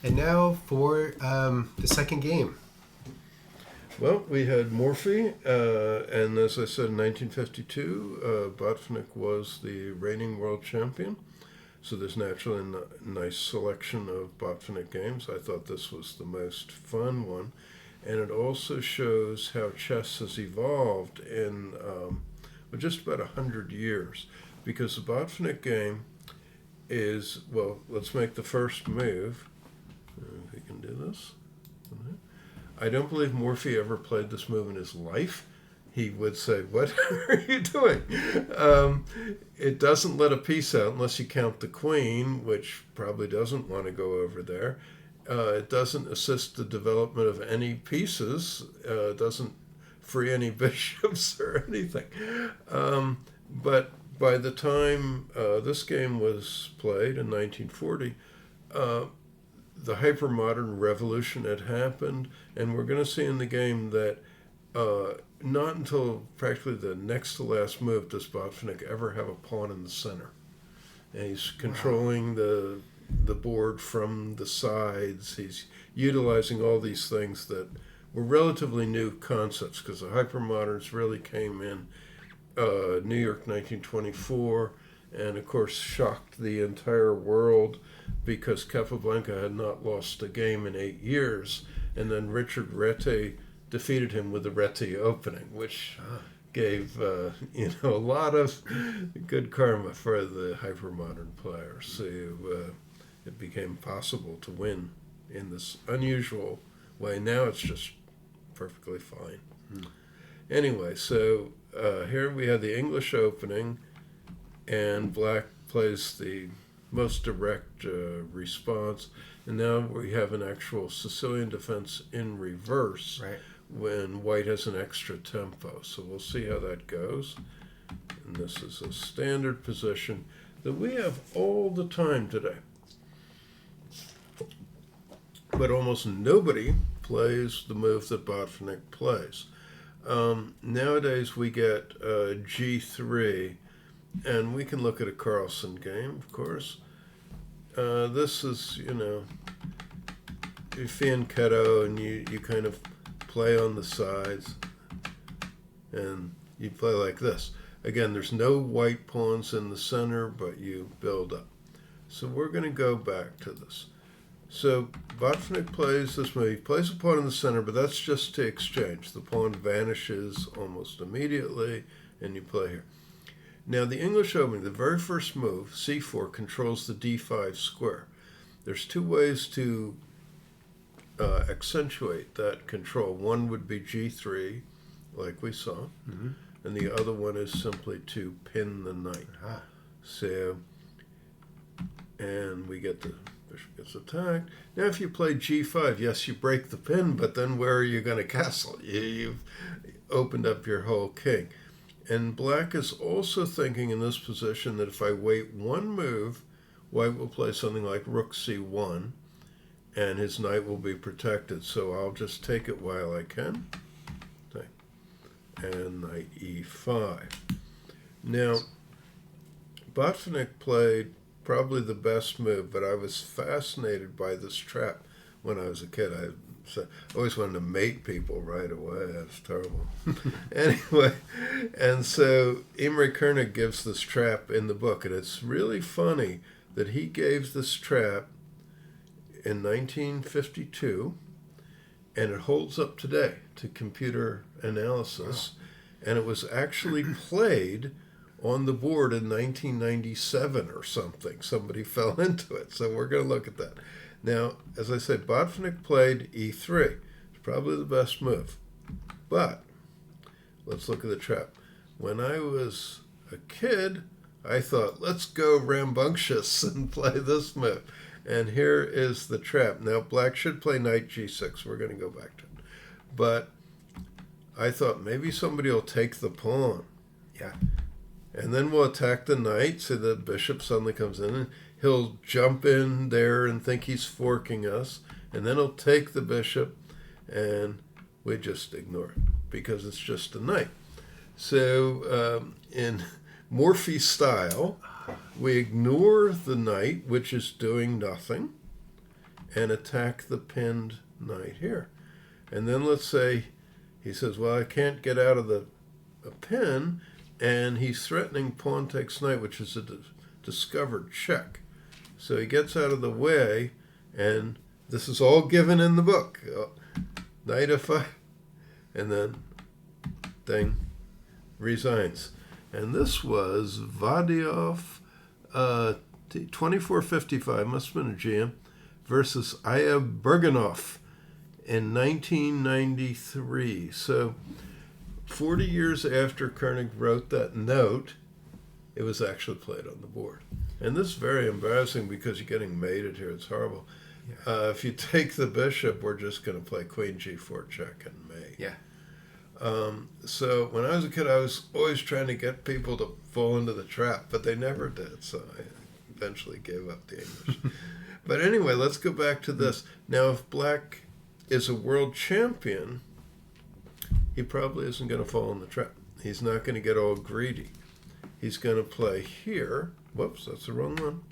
And now for the second game. Well, we had Morphy, and as I said, in 1952, Botvinnik was the reigning world champion. So there's naturally a nice selection of Botvinnik games. I thought this was the most fun one. And it also shows how chess has evolved in just about 100 years. Because the Botvinnik game is, well, let's make the first move. If we can do this. I don't believe Morphy ever played this move in his life. He would say, "What are you doing?" It doesn't let a piece out unless you count the queen, which probably doesn't want to go over there. It doesn't assist the development of any pieces. It doesn't free any bishops or anything. But by the time this game was played in 1940, the hypermodern revolution had happened, and we're going to see in the game that not until practically the next to last move does Botvinnik ever have a pawn in the center. And he's controlling the board from the sides. He's utilizing all these things that were relatively new concepts because the hypermoderns really came in New York 1924, and of course shocked the entire world because Capablanca had not lost a game in 8 years, and then Richard Rete defeated him with the Rete opening, which gave a lot of good karma for the hypermodern players. So it became possible to win in this unusual way. Now it's just perfectly fine. Anyway, so here we have the English opening, and Black plays the most direct response. And now we have an actual Sicilian defense in reverse, Right. when White has an extra tempo. So we'll see how that goes. And this is a standard position that we have all the time today. But almost nobody plays the move that Botvinnik plays. Nowadays we get G3, and we can look at a Carlsen game, of course. This is, you fianchetto, and you kind of play on the sides, and you play like this. Again, there's no white pawns in the center, but you build up. So we're going to go back to this. So Botvinnik plays this move. He plays a pawn in the center, but that's just to exchange. The pawn vanishes almost immediately, and you play here. Now, the English opening, the very first move, c4, controls the d5 square. There's two ways to accentuate that control. One would be g3, like we saw, and the other one is simply to pin the knight. So, and we get the bishop gets attacked. Now, if you play g5, yes, you break the pin, but then where are you going to castle? You've opened up your whole king. And Black is also thinking in this position that if I wait one move, White will play something like rook c1, and his knight will be protected. So I'll just take it while I can. And knight e5. Now, Botvinnik played probably the best move, but I was fascinated by this trap when I was a kid. I always wanted to mate people right away. That's terrible. Anyway, and so Imre Kernig gives this trap in the book, and it's really funny that he gave this trap in 1952, and it holds up today to computer analysis, and it was actually played on the board in 1997 or something. Somebody fell into it, so we're going to look at that. Now, as I said, Botvinnik played e3. It's probably the best move. But let's look at the trap. When I was a kid, I thought, let's go rambunctious and play this move. And here is the trap. Now, Black should play knight g6. We're going to go back to it. But I thought maybe somebody will take the pawn. Yeah. And then we'll attack the knight, so the bishop suddenly comes in, and he'll jump in there and think he's forking us, and then he'll take the bishop, and we just ignore it, because it's just a knight. So in Morphy style, we ignore the knight, which is doing nothing, and attack the pinned knight here. And then let's say he says, well, I can't get out of the pin, and he's threatening pawn takes knight, which is a discovered check. So he gets out of the way, and this is all given in the book. Knight f5, and then ding, resigns. And this was Vadyov, 2455, must have been a GM, versus Aya Burganov in 1993. So 40 years after Koenig wrote that note, it was actually played on the board. And this is very embarrassing because you're getting mated here. It's horrible. Yeah. If you take the bishop, we're just going to play queen g4 check and mate. Yeah. So when I was a kid, I was always trying to get people to fall into the trap, but they never did. So I eventually gave up the English. But anyway, let's go back to this. Now, if black is a world champion, he probably isn't going to fall in the trap. He's not going to get all greedy. He's going to play here. Whoops, that's the wrong one.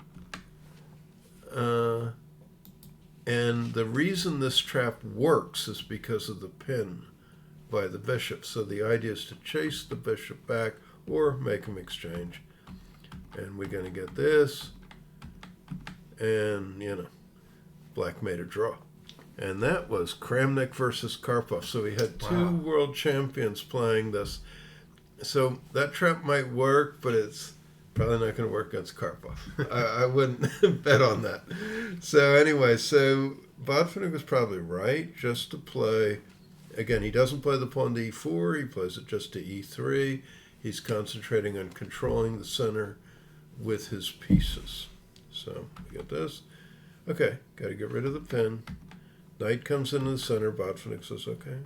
And the reason this trap works is because of the pin by the bishop. So the idea is to chase the bishop back or make him exchange. And we're going to get this. And, black made a draw. And that was Kramnik versus Karpov. So we had two world champions playing this. So that trap might work, but it's probably not going to work against Karpov. I wouldn't bet on that. So anyway, Botvinnik was probably right just to play. Again, he doesn't play the pawn to e4. He plays it just to e3. He's concentrating on controlling the center with his pieces. So we got this. Okay, got to get rid of the pin. Knight comes into the center. Botvinnik says, okay,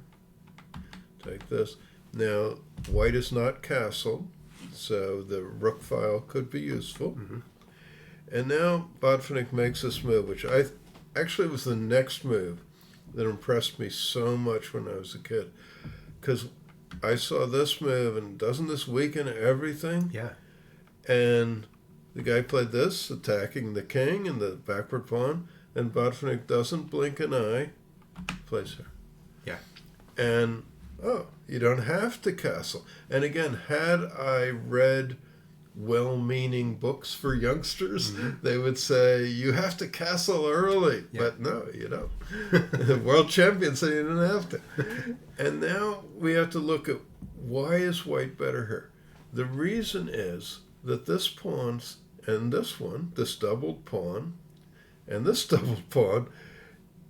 take this. Now, white is not castled, so the rook file could be useful. Mm-hmm. And now Botvinnik makes this move, which actually was the next move that impressed me so much when I was a kid. Because I saw this move, and doesn't this weaken everything? Yeah. And the guy played this, attacking the king and the backward pawn, and Botvinnik doesn't blink an eye, plays her. Yeah. And, you don't have to castle. And again, had I read well-meaning books for youngsters, they would say, you have to castle early. Yeah. But no, you don't. The world champion said you didn't have to. And now we have to look at why is white better here? The reason is that this pawn and this one, this doubled pawn, and this doubled pawn,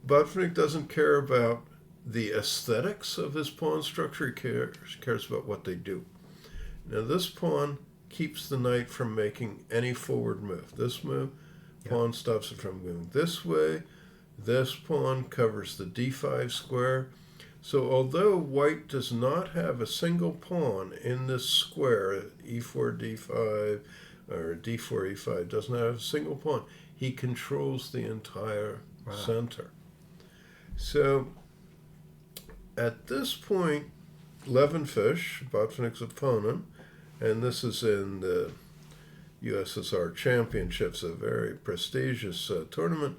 Botvinnik doesn't care about the aesthetics of his pawn structure. He cares about what they do. Now this pawn keeps the knight from making any forward move. This move, pawn stops it from moving this way. This pawn covers the d5 square. So although white does not have a single pawn in this square, e4, d5, or d4, e5, doesn't have a single pawn, he controls the entire center. So at this point, Levenfish, Botvinnik's opponent, and this is in the USSR Championships, a very prestigious tournament,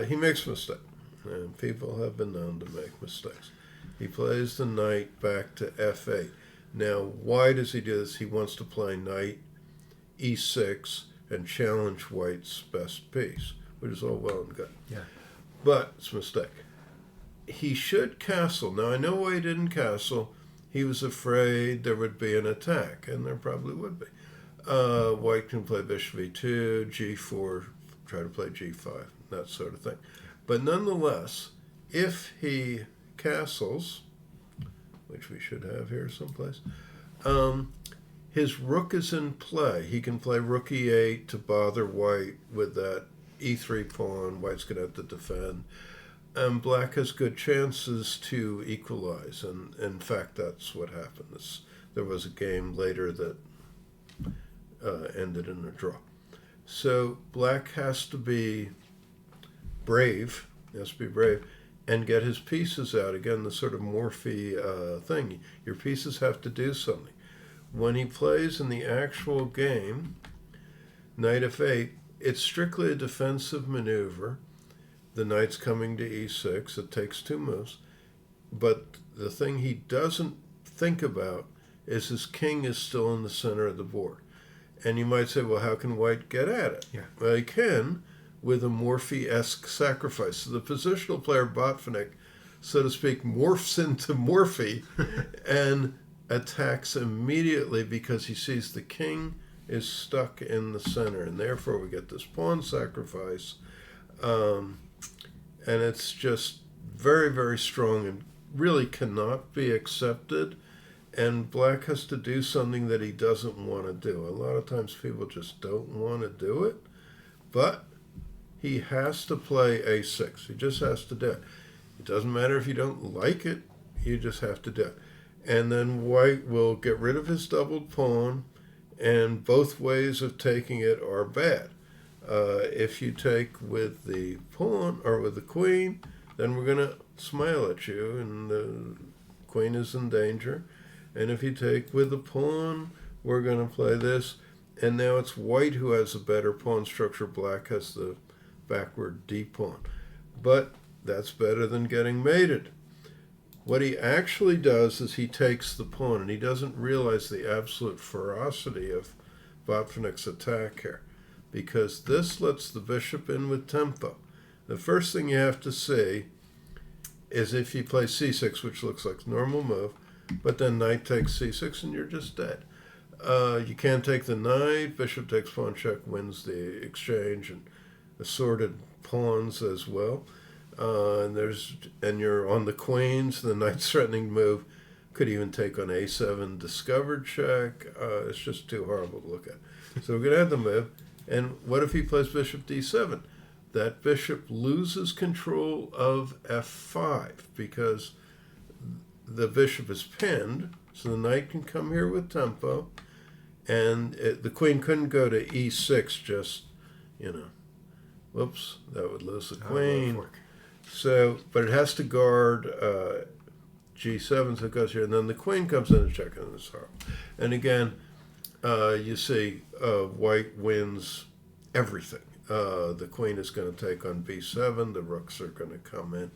he makes a mistake. And people have been known to make mistakes. He plays the knight back to f8. Now, why does he do this? He wants to play knight e6 and challenge white's best piece, which is all well and good. Yeah. But it's a mistake. He should castle. Now, I know why he didn't castle. He was afraid there would be an attack, and there probably would be. White can play bishop e2, g4, try to play g5, that sort of thing. But nonetheless, if he castles, which we should have here someplace, his rook is in play. He can play rook e8 to bother white with that e3 pawn. White's going to have to defend. And black has good chances to equalize. And in fact, that's what happened. There was a game later that ended in a draw. So black has to be brave, and get his pieces out. Again, the sort of Morphy thing. Your pieces have to do something. When he plays in the actual game, knight f8, it's strictly a defensive maneuver. the knight's coming to e6. It takes 2 moves. But the thing he doesn't think about is his king is still in the center of the board. And you might say, well, how can white get at it? Yeah. Well, he can with a Morphy-esque sacrifice. So the positional player Botvinnik, so to speak, morphs into Morphy and attacks immediately because he sees the king is stuck in the center. And therefore we get this pawn sacrifice. And it's just very, very strong and really cannot be accepted. And black has to do something that he doesn't want to do. A lot of times people just don't want to do it. But he has to play a6. He just has to do it. It doesn't matter if you don't like it. You just have to do it. And then white will get rid of his doubled pawn. And both ways of taking it are bad. If you take with the pawn or with the queen, then we're going to smile at you and the queen is in danger. And if you take with the pawn, we're going to play this. And now it's white who has a better pawn structure. Black has the backward d pawn. But that's better than getting mated. What he actually does is he takes the pawn, and he doesn't realize the absolute ferocity of Botvinnik's attack here, because this lets the bishop in with tempo. The first thing you have to see is if you play c6, which looks like a normal move, but then knight takes c6 and you're just dead. You can't take the knight, bishop takes pawn check, wins the exchange, and assorted pawns as well. And you're on the queens. The knight's threatening move could even take on a7, discovered check. It's just too horrible to look at. So we're going to have the move. And what if he plays bishop d7? That bishop loses control of f5 because the bishop is pinned. So the knight can come here with tempo. And the queen couldn't go to e6 just, whoops, that would lose the queen. So, but it has to guard g7, so it goes here, and then the queen comes in and checks in this horrible. And again, you see white wins everything. The queen is going to take on b7, the rooks are going to come in,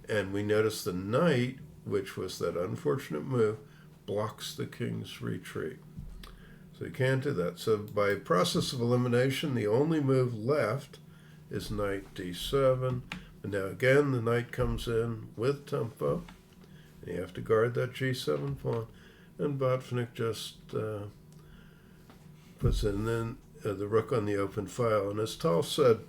and we notice the knight, which was that unfortunate move, blocks the king's retreat. So you can't do that. So by process of elimination, the only move left is knight d7. And now again, the knight comes in with tempo, and you have to guard that g7 pawn. And Botvinnik just puts in then the rook on the open file. And as Tal said,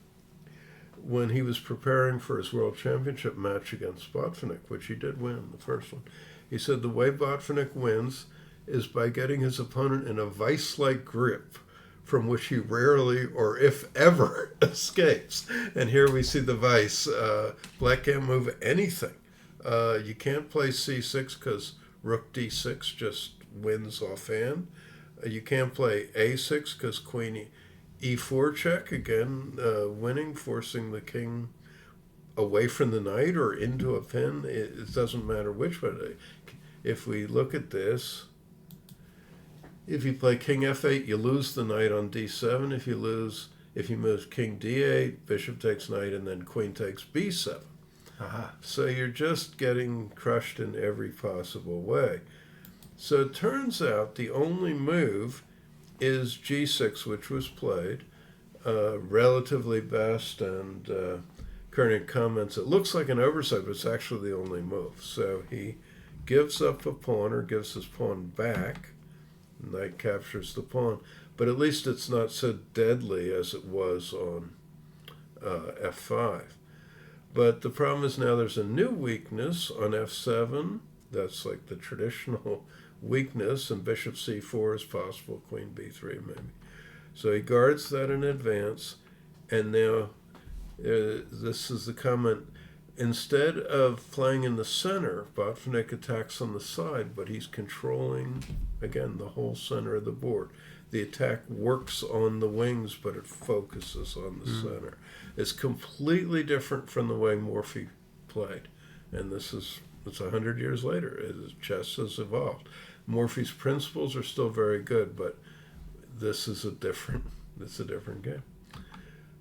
when he was preparing for his world championship match against Botvinnik, which he did win, the first one, he said the way Botvinnik wins is by getting his opponent in a vice-like grip from which he rarely or if ever escapes. And here we see the vice. Black can't move anything. You can't play c6 because rook d6 just wins offhand. You can't play a6 because queen e4 check, again, winning, forcing the king away from the knight or into a pin. It doesn't matter which way. If we look at this, if you play king f8, you lose the knight on d7. If you move king d8, bishop takes knight, and then queen takes b7. So you're just getting crushed in every possible way. So it turns out the only move is g6, which was played. Relatively best, and Koenig comments, it looks like an oversight, but it's actually the only move. So he gives up a pawn, or gives his pawn back. Knight captures the pawn, but at least it's not so deadly as it was on f5. But the problem is now there's a new weakness on f7. That's like the traditional weakness, and bishop c4 is possible, queen b3 maybe. So he guards that in advance, and now this is the comment. Instead of playing in the center, Botvinnik attacks on the side, but he's controlling, again, the whole center of the board. The attack works on the wings, but it focuses on the center. It's completely different from the way Morphy played. And it's 100 years later. Chess has evolved. Morphy's principles are still very good, but it's a different game.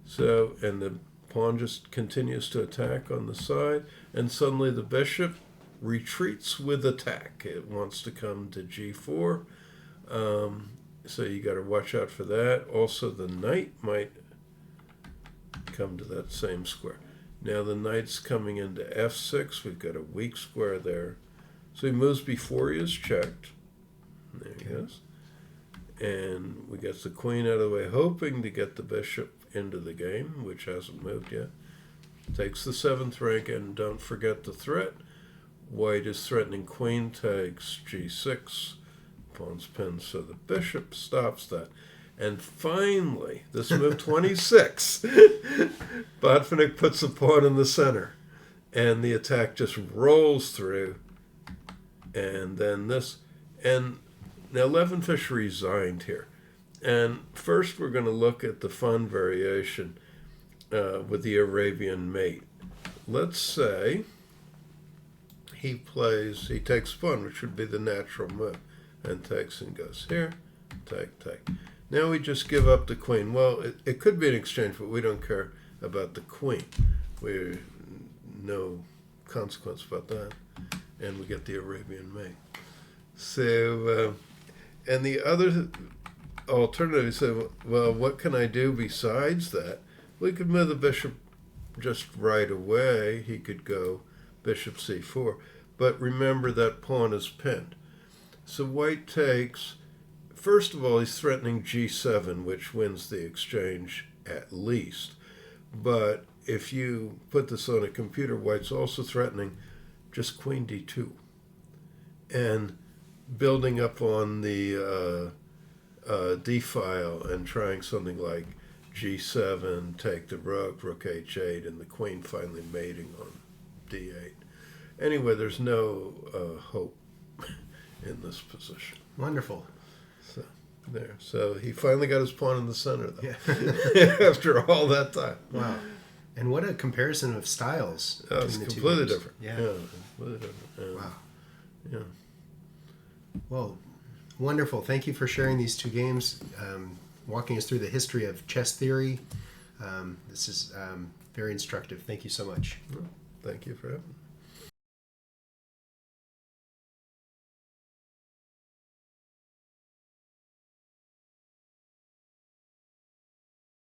So, and the pawn just continues to attack on the side, and suddenly the bishop retreats with attack. It wants to come to g4, so you got to watch out for that. Also, the knight might come to that same square. Now the knight's coming into f6. We've got a weak square there. So he moves before he is checked. There he goes. And we get the queen out of the way, hoping to get the bishop into the game, which hasn't moved yet. Takes the 7th rank, and don't forget the threat. White is threatening queen takes g6. Pawn's pinned, so the bishop stops that. And finally, this move 26, Botvinnik puts the pawn in the center, and the attack just rolls through. And then this, and now Levenfish resigned here. And first we're going to look at the fun variation with the Arabian mate. Let's say he takes pawn, which would be the natural move, and takes and goes here, take. Now we just give up the queen. Well, it could be an exchange, but we don't care about the queen. We no consequence about that. And we get the Arabian mate. So, and the other alternative is, well, what can I do besides that? We could move the bishop just right away. He could go bishop c4. But remember that pawn is pinned. So white takes. First of all, he's threatening g7, which wins the exchange at least. But if you put this on a computer, white's also threatening just queen d2. And building up on the d file and trying something like g7, take the rook h8, and the queen finally mating on d8. Anyway, there's no hope in this position. Wonderful. So there. So he finally got his pawn in the center, though. Yeah. After all that time. Wow. And what a comparison of styles. It's completely different. Yeah. Completely different. Wow. Yeah. Well, wonderful. Thank you for sharing these two games, walking us through the history of chess theory. This is very instructive. Thank you so much. Well, thank you for having me.